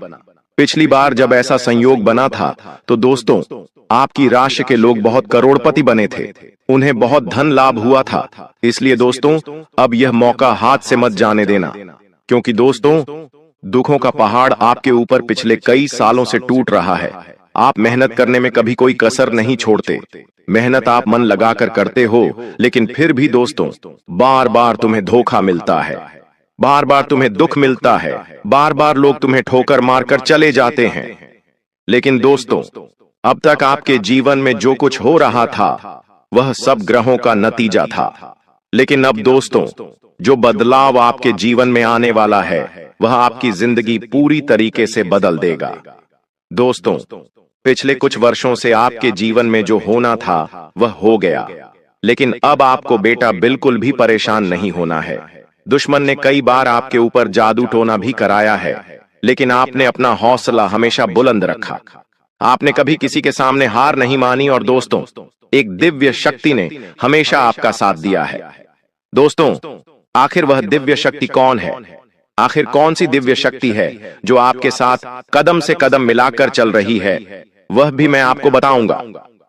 पिछली बार जब ऐसा संयोग बना था तो दोस्तों आपकी राशि के लोग बहुत करोड़पति बने थे, उन्हें बहुत धन लाभ हुआ था। इसलिए दोस्तों अब यह मौका हाथ से मत जाने देना, क्योंकि दोस्तों दुखों का पहाड़ आपके ऊपर पिछले कई सालों से टूट रहा है। आप मेहनत करने में कभी कोई कसर नहीं छोड़ते, मेहनत आप मन लगाकर करते हो, लेकिन फिर भी दोस्तों बार बार तुम्हें धोखा मिलता है, बार बार तुम्हें दुख मिलता है, बार बार लोग तुम्हें ठोकर मारकर चले जाते हैं। लेकिन दोस्तों अब तक आपके जीवन में जो कुछ हो रहा था वह सब ग्रहों का नतीजा था। लेकिन अब दोस्तों जो बदलाव आपके जीवन में आने वाला है वह आपकी जिंदगी पूरी तरीके से बदल देगा। दोस्तों पिछले कुछ वर्षों से आपके जीवन में जो होना था वह हो गया, लेकिन अब आपको बेटा बिल्कुल भी परेशान नहीं होना है। दुश्मन ने कई बार आपके ऊपर जादू टोना भी कराया है, लेकिन आपने अपना हौसला हमेशा बुलंद रखा। आपने कभी किसी के सामने हार नहीं मानी और दोस्तों एक दिव्य शक्ति ने हमेशा आपका साथ दिया है। दोस्तों आखिर वह दिव्य शक्ति कौन है? आखिर कौन सी दिव्य शक्ति है जो आपके साथ कदम से कदम मिलाकर चल रही है? वह भी मैं आपको बताऊंगा।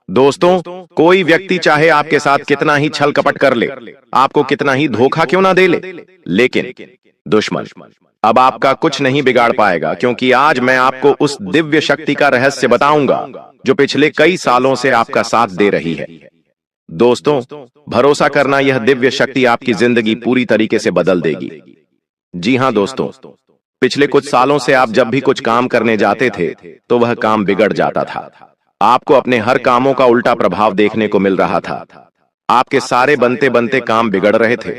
दोस्तों कोई व्यक्ति चाहे आपके साथ कितना ही छल कपट कर ले, आपको कितना ही धोखा क्यों ना दे ले, लेकिन दुश्मन अब आपका कुछ नहीं बिगाड़ पाएगा, क्योंकि आज मैं आपको उस दिव्य शक्ति का रहस्य बताऊंगा जो पिछले कई सालों से आपका साथ दे रही है। दोस्तों भरोसा करना, यह दिव्य शक्ति आपकी जिंदगी पूरी तरीके से बदल देगी। जी हां दोस्तों, पिछले कुछ सालों से आप जब भी कुछ काम करने जाते थे तो वह काम बिगड़ जाता था। आपको अपने हर कामों का उल्टा प्रभाव देखने को मिल रहा था। आपके सारे बनते बनते काम बिगड़ रहे थे।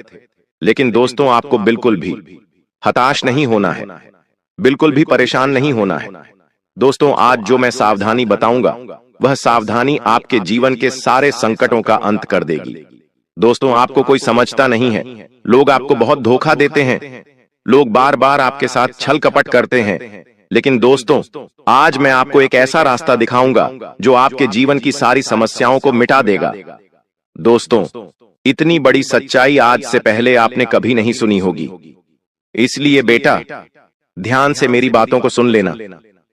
लेकिन दोस्तों आपको बिल्कुल भी हताश नहीं होना है, बिल्कुल भी परेशान नहीं होना है। दोस्तों आज जो मैं सावधानी बताऊंगा वह सावधानी आपके जीवन के सारे संकटों का अंत कर देगी। दोस्तों आपको कोई समझता नहीं है, लोग आपको बहुत धोखा देते हैं, लोग बार बार आपके साथ छल कपट करते हैं। लेकिन दोस्तों आज मैं आपको एक ऐसा रास्ता दिखाऊंगा जो आपके जीवन की सारी समस्याओं को मिटा देगा। दोस्तों इतनी बड़ी सच्चाई आज से पहले आपने कभी नहीं सुनी होगी। इसलिए बेटा ध्यान से मेरी बातों को सुन लेना,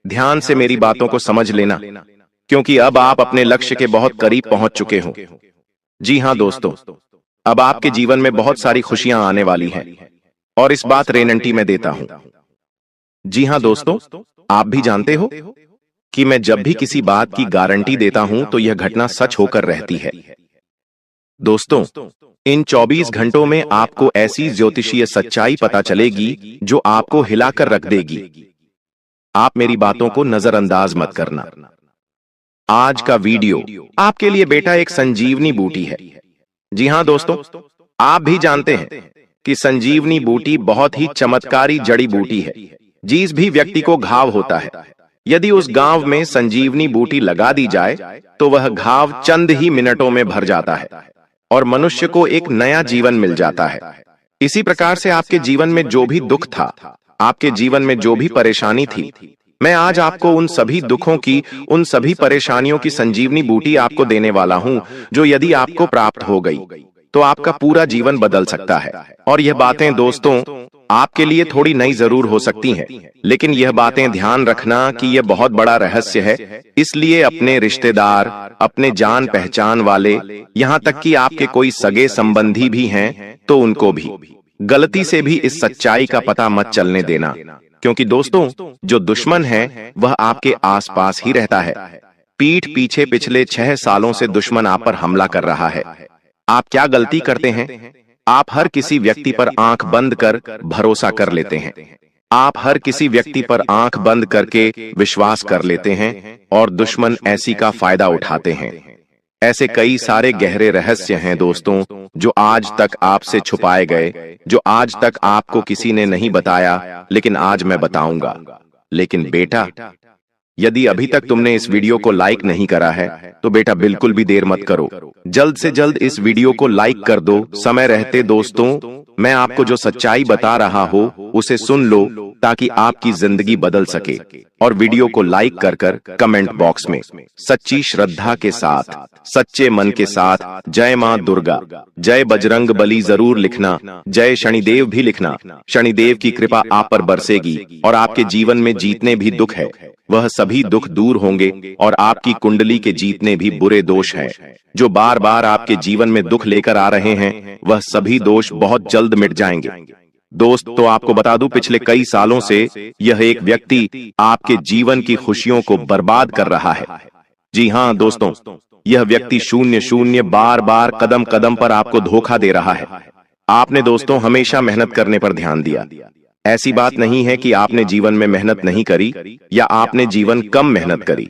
ध्यान से मेरी बातों को समझ लेना, क्योंकि अब आप अपने लक्ष्य के बहुत करीब पहुंच चुके हो। जी हां दोस्तों, अब आपके जीवन में बहुत सारी खुशियां आने वाली हैं और इस बात गारंटी मैं देता हूं। जी हां दोस्तों, आप भी जानते हो कि मैं जब भी किसी बात की गारंटी देता हूं तो यह घटना सच होकर रहती है। दोस्तों इन 24 घंटों में आपको ऐसी ज्योतिषीय सच्चाई पता चलेगी जो आपको हिलाकर रख देगी। आप मेरी बातों को नजरअंदाज मत करना। आज का वीडियो आपके लिए बेटा एक संजीवनी बूटी है। जी हां दोस्तों, आप भी जानते हैं कि संजीवनी बूटी बहुत ही चमत्कारी जड़ी बूटी है। जिस भी व्यक्ति को घाव होता है, यदि उस घाव में संजीवनी बूटी लगा दी जाए तो वह घाव चंद ही मिनटों में भर जाता है और मनुष्य को एक नया जीवन मिल जाता है। इसी प्रकार से आपके जीवन में जो भी दुख था, आपके जीवन में जो भी परेशानी थी, मैं आज आपको उन सभी दुखों की, उन सभी परेशानियों की संजीवनी बूटी आपको देने वाला हूं, जो यदि आपको प्राप्त हो गई तो आपका पूरा जीवन बदल सकता है। और यह बातें दोस्तों आपके लिए थोड़ी नई जरूर हो सकती हैं, लेकिन यह बातें ध्यान रखना कि यह बहुत बड़ा रहस्य है। इसलिए अपने रिश्तेदार, अपने जान पहचान वाले, यहाँ तक कि आपके कोई सगे संबंधी भी हैं तो उनको भी गलती से भी इस सच्चाई का पता मत चलने देना, क्योंकि दोस्तों जो दुश्मन है वह आपके आसपास ही रहता है। पीठ पीछे पिछले 6 सालों से दुश्मन आप पर हमला कर रहा है। आप क्या गलती करते हैं? आप हर किसी व्यक्ति पर आंख बंद कर भरोसा कर लेते हैं। आप हर किसी व्यक्ति पर आंख बंद करके विश्वास कर लेते हैं और दुश्मन ऐसी का फायदा उठाते हैं। ऐसे कई सारे गहरे रहस्य हैं दोस्तों, जो आज तक आपसे छुपाए गए, जो आज तक आपको किसी ने नहीं बताया, लेकिन आज मैं बताऊंगा। लेकिन बेटा, यदि अभी तक तुमने इस वीडियो को लाइक नहीं करा है तो बेटा बिल्कुल भी देर मत करो, जल्द से जल्द इस वीडियो को लाइक कर दो समय रहते। दोस्तों, मैं आपको जो सच्चाई बता रहा हूं उसे सुन लो ताकि आपकी जिंदगी बदल सके। और वीडियो को लाइक कर कर कमेंट बॉक्स में सच्ची श्रद्धा के साथ, सच्चे मन के साथ जय मां दुर्गा, जय बजरंग बली जरूर लिखना, जय शनिदेव भी लिखना। शनिदेव की कृपा आप पर बरसेगी और आपके जीवन में जितने भी दुख है वह सभी दुख दूर होंगे और आपकी कुंडली के जितने भी बुरे दोष हैं जो बार बार आपके जीवन में दुख लेकर आ रहे हैं, वह सभी दोष बहुत जल्द मिट जाएंगे। दोस्त, तो आपको बता दूं, पिछले कई सालों से यह एक व्यक्ति आपके जीवन की खुशियों को बर्बाद कर रहा है। जी हां दोस्तों, यह व्यक्ति शून्य शून्य बार बार कदम कदम पर आपको धोखा दे रहा है। आपने दोस्तों हमेशा मेहनत करने पर ध्यान दिया। ऐसी बात नहीं है कि आपने जीवन में मेहनत नहीं करी या आपने जीवन कम मेहनत करी।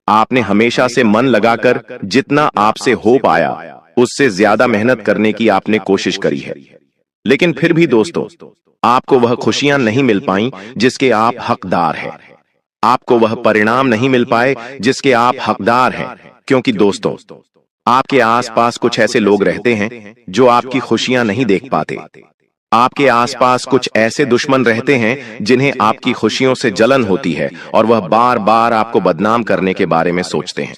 आपने हमेशा से मन लगाकर जितना आपसे हो पाया उससे ज्यादा मेहनत करने की आपने कोशिश करी है। लेकिन फिर भी दोस्तों, आपको वह खुशियां नहीं मिल पाई जिसके आप हकदार हैं। आपको वह परिणाम नहीं मिल पाए जिसके आप हकदार हैं, क्योंकि दोस्तों आपके आसपास कुछ ऐसे लोग रहते हैं जो आपकी खुशियां नहीं देख पाते। आपके आसपास कुछ ऐसे दुश्मन रहते हैं जिन्हें आपकी खुशियों से जलन होती है और वह बार बार आपको बदनाम करने के बारे में सोचते हैं।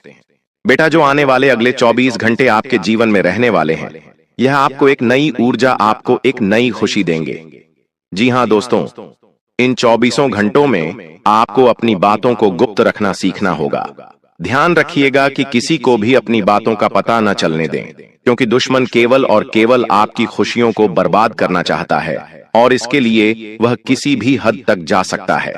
बेटा, जो आने वाले अगले 24 घंटे आपके जीवन में रहने वाले हैं, यह आपको एक नई ऊर्जा, आपको एक नई खुशी देंगे। जी हां दोस्तों, इन 24 घंटों में आपको अपनी बातों को गुप्त रखना सीखना होगा। ध्यान रखिएगा कि किसी को भी अपनी बातों का पता न चलने दें, क्योंकि दुश्मन केवल और केवल आपकी खुशियों को बर्बाद करना चाहता है और इसके लिए वह किसी भी हद तक जा सकता है।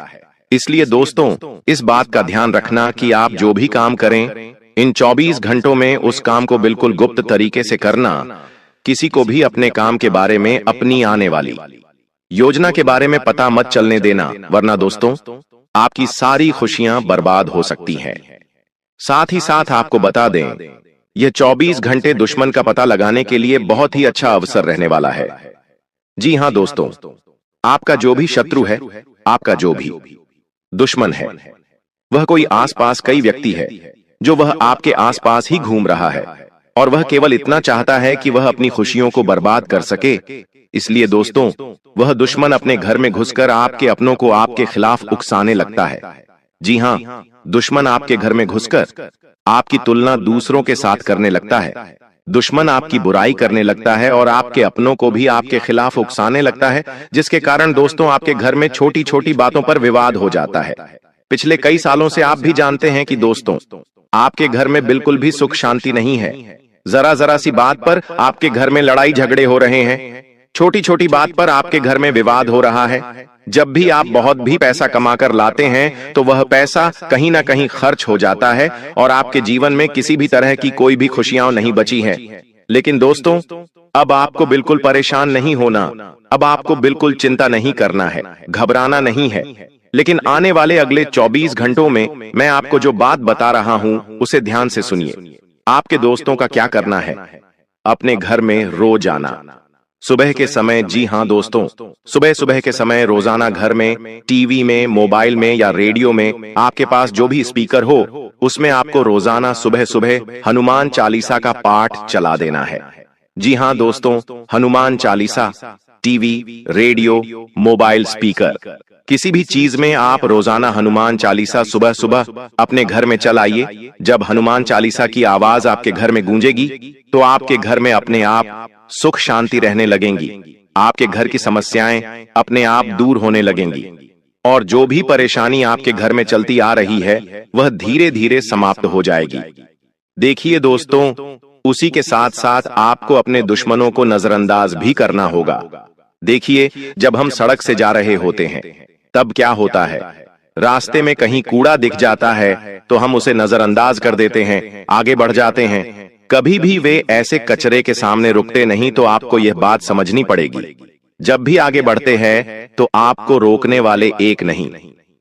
इसलिए दोस्तों, इस बात का ध्यान रखना कि आप जो भी काम करें, इन 24 घंटों में उस काम को बिल्कुल गुप्त तरीके से करना। किसी को भी अपने काम के बारे में, अपनी आने वाली योजना के बारे में पता मत चलने देना, वरना दोस्तों आपकी सारी खुशियां बर्बाद हो सकती हैं। साथ ही साथ आपको बता दें, यह 24 घंटे दुश्मन का पता लगाने के लिए बहुत ही अच्छा अवसर रहने वाला है। जी हां दोस्तों, आपका जो भी शत्रु है, आपका जो भी दुश्मन है, वह कोई आसपास कई व्यक्ति है जो वह आपके आसपास ही घूम रहा है और वह केवल इतना चाहता है कि वह अपनी खुशियों को बर्बाद कर सके। इसलिए दोस्तों, वह दुश्मन अपने घर में घुसकर आपके अपनों को आपके खिलाफ उकसाने लगता है। जी हां, दुश्मन आपके घर में घुसकर आपकी तुलना दूसरों के साथ करने लगता है। दुश्मन आपकी बुराई करने लगता है और आपके अपनों को भी आपके खिलाफ उकसाने लगता है, जिसके कारण दोस्तों आपके घर में छोटी छोटी बातों पर विवाद हो जाता है। पिछले कई सालों से आप भी जानते हैं कि दोस्तों आपके घर में बिल्कुल भी सुख शांति नहीं है। जरा जरा सी बात पर आपके घर में लड़ाई झगड़े हो रहे हैं। छोटी छोटी बात पर आपके घर में विवाद हो रहा है। जब भी आप बहुत भी पैसा कमाकर लाते हैं तो वह पैसा कहीं ना कहीं खर्च हो जाता है और आपके जीवन में किसी भी तरह की कोई भी खुशियां नहीं बची हैं। लेकिन दोस्तों, अब आपको बिल्कुल परेशान नहीं होना, अब आपको बिल्कुल चिंता नहीं करना है, घबराना नहीं है। लेकिन आने वाले अगले 24 घंटों में मैं आपको जो बात बता रहा हूं उसे ध्यान से सुनिए। आपके दोस्तों का क्या करना है? अपने घर में रोज आना सुबह के समय। जी हां दोस्तों, सुबह सुबह के समय रोजाना घर में, टीवी में, मोबाइल में या रेडियो में, आपके पास जो भी स्पीकर हो उसमें आपको रोजाना सुबह सुबह हनुमान चालीसा का पाठ चला देना है। जी हां दोस्तों, Hanuman Chalisa, TV, radio, mobile, speaker, किसी भी चीज में आप रोजाना हनुमान चालीसा सुबह सुबह अपने घर में चलाइए। जब हनुमान चालीसा की आवाज आपके घर में गूंजेगी तो आपके घर में अपने आप सुख शांति रहने लगेंगी। आपके घर की समस्याएं अपने आप दूर होने लगेंगी और जो भी परेशानी आपके घर में चलती आ रही है वह धीरे धीरे समाप्त हो जाएगी। देखिए दोस्तों, उसी के साथ साथ आपको अपने दुश्मनों को नजरअंदाज भी करना होगा। देखिए, जब हम सड़क से जा रहे होते हैं तब क्या होता है, रास्ते में कहीं कूड़ा दिख जाता है तो हम उसे नजरअंदाज कर देते हैं, आगे बढ़ जाते हैं। कभी भी वे ऐसे कचरे के सामने रुकते नहीं। तो आपको यह बात समझनी पड़ेगी, जब भी आगे बढ़ते हैं तो आपको रोकने वाले एक नहीं,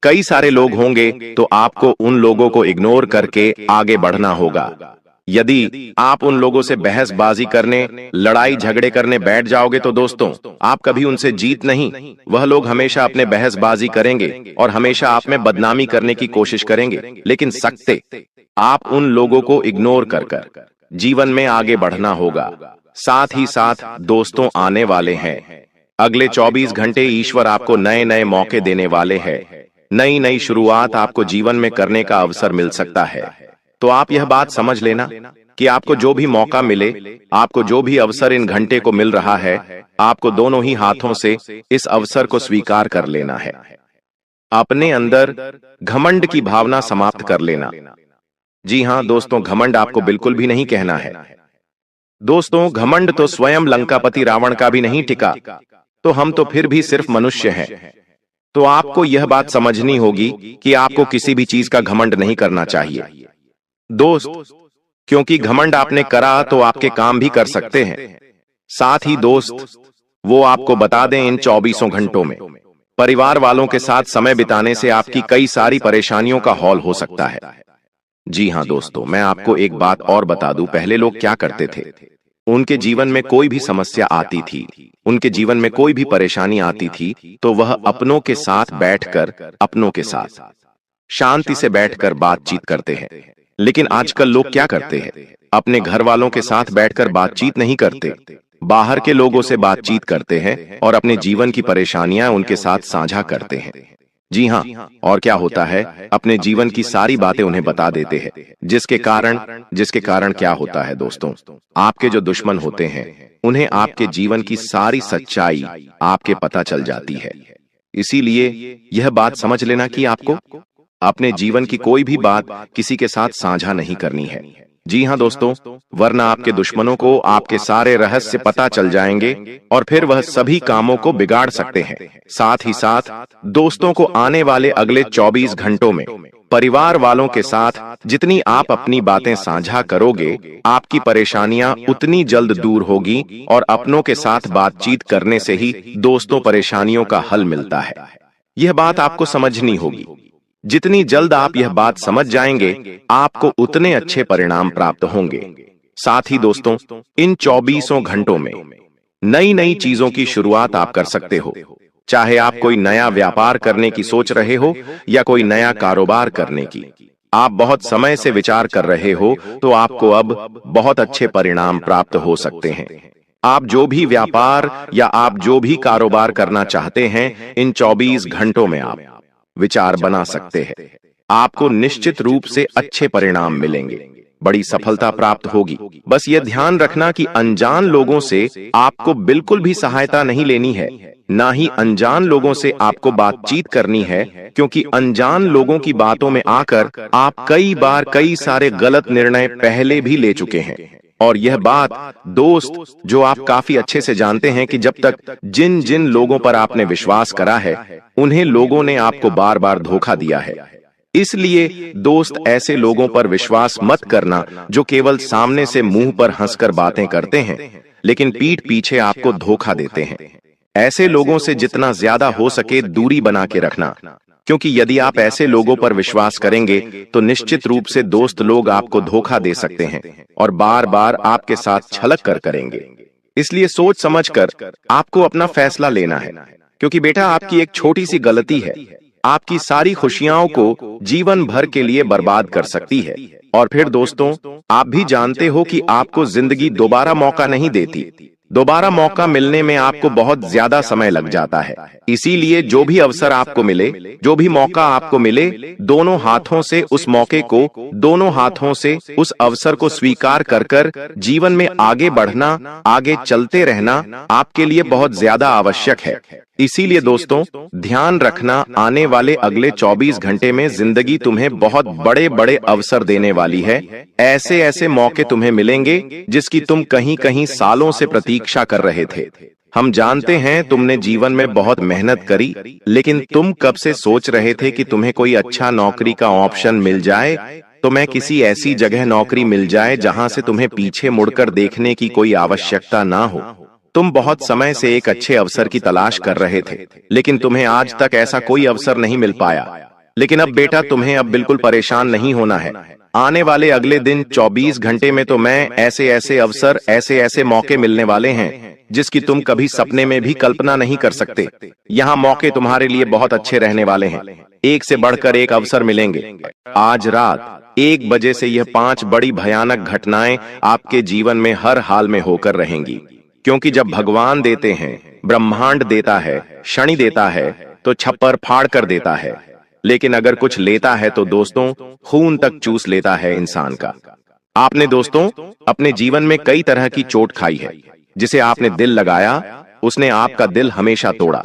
कई सारे लोग होंगे। तो आपको उन लोगों को इग्नोर करके आगे बढ़ना होगा। यदि आप उन लोगों से बहसबाजी करने, लड़ाई झगड़े करने बैठ जाओगे तो दोस्तों, आप कभी उनसे जीत नहीं। वह लोग हमेशा अपने बहसबाजी करेंगे और हमेशा आप में बदनामी करने की कोशिश करेंगे। लेकिन सकते आप उन लोगों को इग्नोर कर जीवन में आगे बढ़ना होगा। साथ ही साथ दोस्तों, आने वाले हैं अगले 24 घंटे ईश्वर आपको नए नए मौके देने वाले हैं। नई नई शुरुआत आपको जीवन में करने का अवसर मिल सकता है। तो आप यह बात समझ लेना कि आपको जो भी मौका मिले, आपको जो भी अवसर इन घंटे को मिल रहा है, आपको दोनों ही हाथों से इस अवसर को स्वीकार कर लेना है। अपने अंदर घमंड की भावना समाप्त कर लेना। जी हां दोस्तों, घमंड आपको बिल्कुल भी नहीं कहना है। दोस्तों, घमंड तो स्वयं लंकापति रावण का भी नहीं टिका, तो हम तो फिर भी सिर्फ मनुष्य हैं। तो आपको यह बात समझनी होगी कि आपको किसी भी चीज का घमंड नहीं करना चाहिए दोस्त, क्योंकि घमंड आपने करा तो आपके काम भी कर सकते हैं। साथ ही दोस्त, वो आपको बता दें, इन 24 घंटों में परिवार वालों के साथ समय बिताने से आपकी कई सारी परेशानियों का हौल हो सकता है। जी हां दोस्तों, मैं आपको एक बात और बता दूं, पहले लोग क्या करते थे, उनके जीवन में कोई भी समस्या आती थी, उनके जीवन में कोई भी परेशानी आती थी, तो वह अपनों के साथ बैठकर, अपनों के साथ शांति से बैठकर बातचीत करते हैं। लेकिन आजकल लोग क्या करते हैं, अपने घर वालों के साथ बैठकर बातचीत नहीं करते, बाहर के लोगों से बातचीत करते हैं और अपने जीवन की परेशानियां उनके साथ साझा करते हैं। जी हां, और क्या होता है, अपने जीवन की सारी बातें उन्हें बता देते हैं, जिसके कारण क्या होता है दोस्तों, आपके जो दुश्मन होते हैं उन्हें आपके जीवन की सारी सच्चाई आपके पता चल जाती है। इसीलिए यह बात समझ लेना कि आपको अपने जीवन की कोई भी बात किसी के साथ साझा नहीं करनी है। जी हां दोस्तों, वरना आपके दुश्मनों को आपके सारे रहस्य पता चल जाएंगे और फिर वह सभी कामों को बिगाड़ सकते हैं। साथ ही साथ दोस्तों को आने वाले अगले 24 घंटों में परिवार वालों के साथ जितनी आप अपनी बातें साझा करोगे, आपकी परेशानियां उतनी जल्द दूर होगी। और अपनों के साथ बातचीत करने से ही दोस्तों परेशानियों का हल मिलता है। यह बात आपको समझनी होगी। जितनी जल्द आप यह बात समझ जाएंगे, आपको उतने अच्छे परिणाम प्राप्त होंगे। साथ ही दोस्तों, इन 24 घंटों में नई नई चीजों की शुरुआत आप कर सकते हो। चाहे आप कोई नया व्यापार करने की सोच रहे हो या कोई नया कारोबार करने की आप बहुत समय से विचार कर रहे हो, तो आपको अब बहुत अच्छे परिणाम प्राप्त हो सकते हैं। आप जो भी व्यापार या आप जो भी कारोबार करना चाहते हैं, इन 24 घंटों में आप विचार बना सकते हैं। आपको निश्चित रूप से अच्छे परिणाम मिलेंगे, बड़ी सफलता प्राप्त होगी। बस यह ध्यान रखना कि अनजान लोगों से आपको बिल्कुल भी सहायता नहीं लेनी है, ना ही अनजान लोगों से आपको बातचीत करनी है, क्योंकि अनजान लोगों की बातों में आकर आप कई बार कई सारे गलत निर्णय पहले भी ले चुके हैं। और यह बात दोस्त, जो आप काफी अच्छे से जानते हैं कि जब तक जिन जिन लोगों पर आपने विश्वास करा है, उन्हें लोगों ने आपको बार बार धोखा दिया है। इसलिए दोस्त, ऐसे लोगों पर विश्वास मत करना जो केवल सामने से मुंह पर हंसकर बातें करते हैं, लेकिन पीठ पीछे आपको धोखा देते हैं। ऐसे लोगों से जितना ज्यादा हो सके दूरी बना के रखना, क्योंकि यदि आप ऐसे लोगों पर विश्वास करेंगे तो निश्चित रूप से दोस्त लोग आपको धोखा दे सकते हैं और बार बार आपके साथ छलक कर करेंगे। इसलिए सोच समझकर आपको अपना फैसला लेना है, क्योंकि बेटा, आपकी एक छोटी सी गलती है आपकी सारी खुशियों को जीवन भर के लिए बर्बाद कर सकती है। और फिर दोस्तों, आप भी जानते हो कि आपको जिंदगी दोबारा मौका नहीं देती। दोबारा मौका मिलने में आपको बहुत ज्यादा समय लग जाता है। इसीलिए जो भी अवसर आपको मिले, जो भी मौका आपको मिले, दोनों हाथों से उस मौके को, दोनों हाथों से उस अवसर को स्वीकार कर कर जीवन में आगे बढ़ना, आगे चलते रहना आपके लिए बहुत ज्यादा आवश्यक है। इसीलिए दोस्तों, ध्यान रखना, आने वाले अगले 24 घंटे में जिंदगी तुम्हें बहुत बड़े बड़े अवसर देने वाली है। ऐसे ऐसे मौके तुम्हें मिलेंगे जिसकी तुम कहीं कहीं सालों से प्रतीक्षा कर रहे थे। हम जानते हैं तुमने जीवन में बहुत मेहनत करी, लेकिन तुम कब से सोच रहे थे कि तुम्हें कोई अच्छा नौकरी का ऑप्शन मिल जाए, तुम्हें किसी ऐसी जगह नौकरी मिल जाए जहां से तुम्हें पीछे मुड़कर देखने की कोई आवश्यकता ना हो। तुम बहुत समय से एक अच्छे अवसर की तलाश कर रहे थे, लेकिन तुम्हें आज तक ऐसा कोई अवसर नहीं मिल पाया। लेकिन अब बेटा, तुम्हें अब बिल्कुल परेशान नहीं होना है। आने वाले अगले दिन 24 घंटे में तो मैं ऐसे ऐसे अवसर, ऐसे ऐसे मौके मिलने वाले हैं जिसकी तुम कभी सपने में भी कल्पना नहीं कर सकते। यहाँ मौके तुम्हारे लिए बहुत अच्छे रहने वाले हैं। एक से बढ़कर एक अवसर मिलेंगे। आज रात 1 बजे से यह 5 बड़ी भयानक घटनाएं आपके जीवन में हर हाल में होकर रहेंगी। क्योंकि जब भगवान देते हैं, ब्रह्मांड देता है, शनि देता है, तो छप्पर फाड़ कर देता है। लेकिन अगर कुछ लेता है तो दोस्तों खून तक चूस लेता है इंसान का। आपने दोस्तों अपने जीवन में कई तरह की चोट खाई है। जिसे आपने दिल लगाया उसने आपका दिल हमेशा तोड़ा।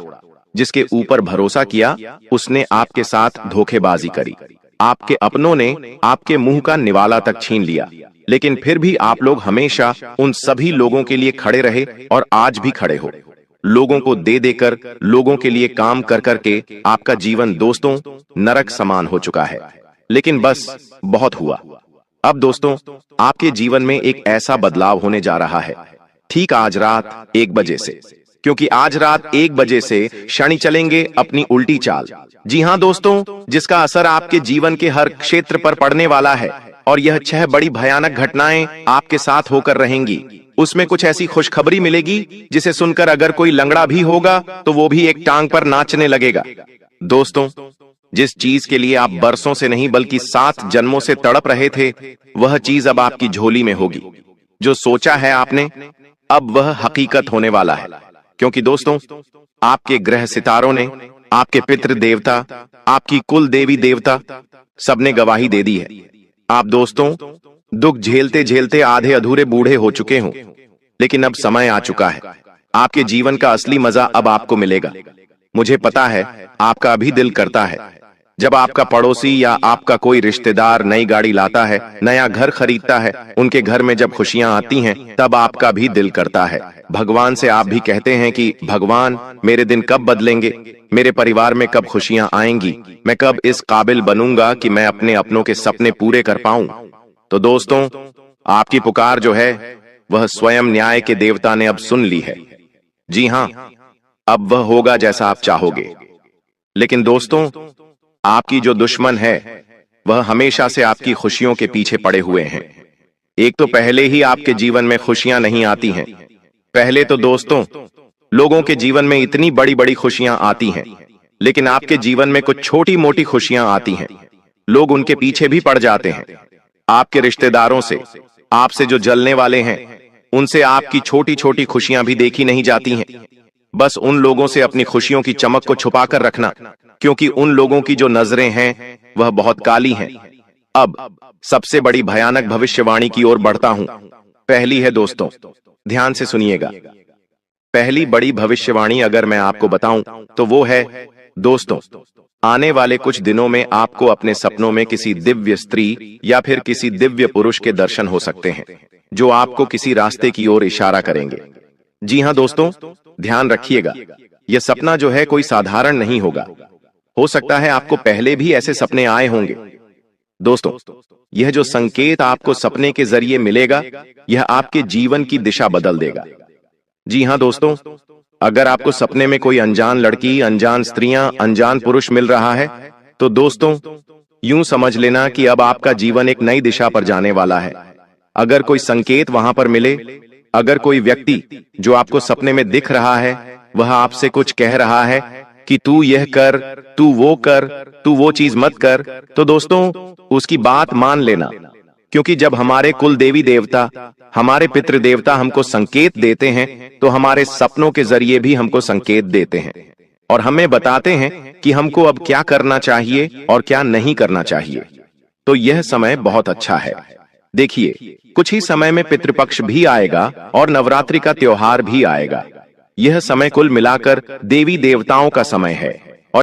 जिसके ऊपर भरोसा किया उसने आपके साथ धोखेबाजी करी। आपके अपनों ने आपके मुंह का निवाला तक छीन लिया, लेकिन फिर भी आप लोग हमेशा उन सभी लोगों के लिए खड़े रहे और आज भी खड़े हो। लोगों को दे देकर, लोगों के लिए काम कर करके आपका जीवन दोस्तों नरक समान हो चुका है। लेकिन बस बहुत हुआ। अब दोस्तों आपके जीवन में एक ऐसा बदलाव होने जा रहा है, ठीक आज रात 1 बजे से। क्योंकि आज रात 1 बजे से शनि चलेंगे अपनी उल्टी चाल। जी हां दोस्तों, जिसका असर आपके जीवन के हर क्षेत्र पर पड़ने वाला है। और यह 6 बड़ी भयानक घटनाएं आपके साथ होकर रहेंगी। उसमें कुछ ऐसी खुशखबरी मिलेगी जिसे सुनकर अगर कोई लंगड़ा भी होगा तो वो भी एक टांग पर नाचने लगेगा। दोस्तों जिस चीज के लिए आप बरसों से नहीं बल्कि 7 जन्मों से तड़प रहे थे, वह चीज अब आपकी झोली में होगी। जो सोचा है आपने, अब वह हकीकत होने वाला है। क्योंकि दोस्तों आपके ग्रह सितारों ने, आपके पितृ देवता, आपकी कुल देवी देवता सबने गवाही दे दी है। आप दोस्तों दुख झेलते झेलते आधे अधूरे बूढ़े हो चुके हों, लेकिन अब समय आ चुका है। आपके जीवन का असली मजा अब आपको मिलेगा। मुझे पता है आपका अभी दिल करता है जब आपका पड़ोसी या आपका कोई रिश्तेदार नई गाड़ी लाता है, नया घर खरीदता है, उनके घर में जब खुशियां आती हैं, तब आपका भी दिल करता है। भगवान से आप भी कहते हैं कि भगवान मेरे दिन कब बदलेंगे, मेरे परिवार में कब खुशियां आएंगी, मैं कब इस काबिल बनूंगा कि मैं अपने अपनों के सपने पूरे कर पाऊं। तो दोस्तों आपकी पुकार जो है वह स्वयं न्याय के देवता ने अब सुन ली है। जी हां, अब वह होगा जैसा आप चाहोगे। लेकिन दोस्तों आपकी जो दुश्मन है वह हमेशा से आपकी खुशियों के पीछे पड़े हुए हैं। एक तो पहले ही आपके जीवन में खुशियां नहीं आती हैं। पहले तो दोस्तों लोगों के जीवन में इतनी बड़ी बड़ी खुशियां आती हैं, लेकिन आपके जीवन में कुछ छोटी मोटी खुशियां आती हैं। लोग उनके पीछे भी पड़ जाते हैं। आपके रिश्तेदारों से, आपसे जो जलने वाले हैं, उनसे आपकी छोटी छोटी खुशियां भी देखी नहीं जाती हैं। बस उन लोगों से अपनी खुशियों की चमक को छुपाकर रखना, क्योंकि उन लोगों की जो नजरें हैं वह बहुत काली हैं। अब सबसे बड़ी भयानक भविष्यवाणी की ओर बढ़ता हूं। पहली है दोस्तों, ध्यान से सुनिएगा। पहली बड़ी भविष्यवाणी अगर मैं आपको बताऊं तो वो है दोस्तों, आने वाले कुछ दिनों में आपको अपने सपनों में किसी दिव्य स्त्री या फिर किसी दिव्य पुरुष के दर्शन हो सकते हैं, जो आपको किसी रास्ते की ओर इशारा करेंगे। जी हां दोस्तों, ध्यान रखिएगा, यह सपना जो है कोई साधारण नहीं होगा। हो सकता है आपको पहले भी ऐसे सपने आए होंगे। दोस्तों यह जो संकेत आपको सपने के जरिए मिलेगा, यह आपके जीवन की दिशा बदल देगा। जी हां दोस्तों, अगर आपको सपने में कोई अनजान लड़की, अनजान स्त्रियां, अनजान पुरुष मिल रहा है, तो दोस्तों यूं समझ लेना कि अब आपका जीवन एक नई दिशा पर जाने वाला है। अगर कोई संकेत वहां पर मिले, अगर कोई व्यक्ति जो आपको सपने में दिख रहा है वह आपसे कुछ कह रहा है कि तू यह कर, तू वो कर, तू वो चीज मत कर, तो दोस्तों उसकी बात मान लेना। क्योंकि जब हमारे कुल देवी देवता, हमारे पितृ देवता हमको संकेत देते हैं, तो हमारे सपनों के जरिए भी हमको संकेत देते हैं और हमें बताते हैं कि हमको अब क्या करना चाहिए और क्या नहीं करना चाहिए। तो यह समय बहुत अच्छा है। देखिए, कुछ ही समय में पितृपक्ष भी आएगा और नवरात्रि का त्योहार भी आएगा। यह समय कुल मिलाकर देवी देवताओं का समय है।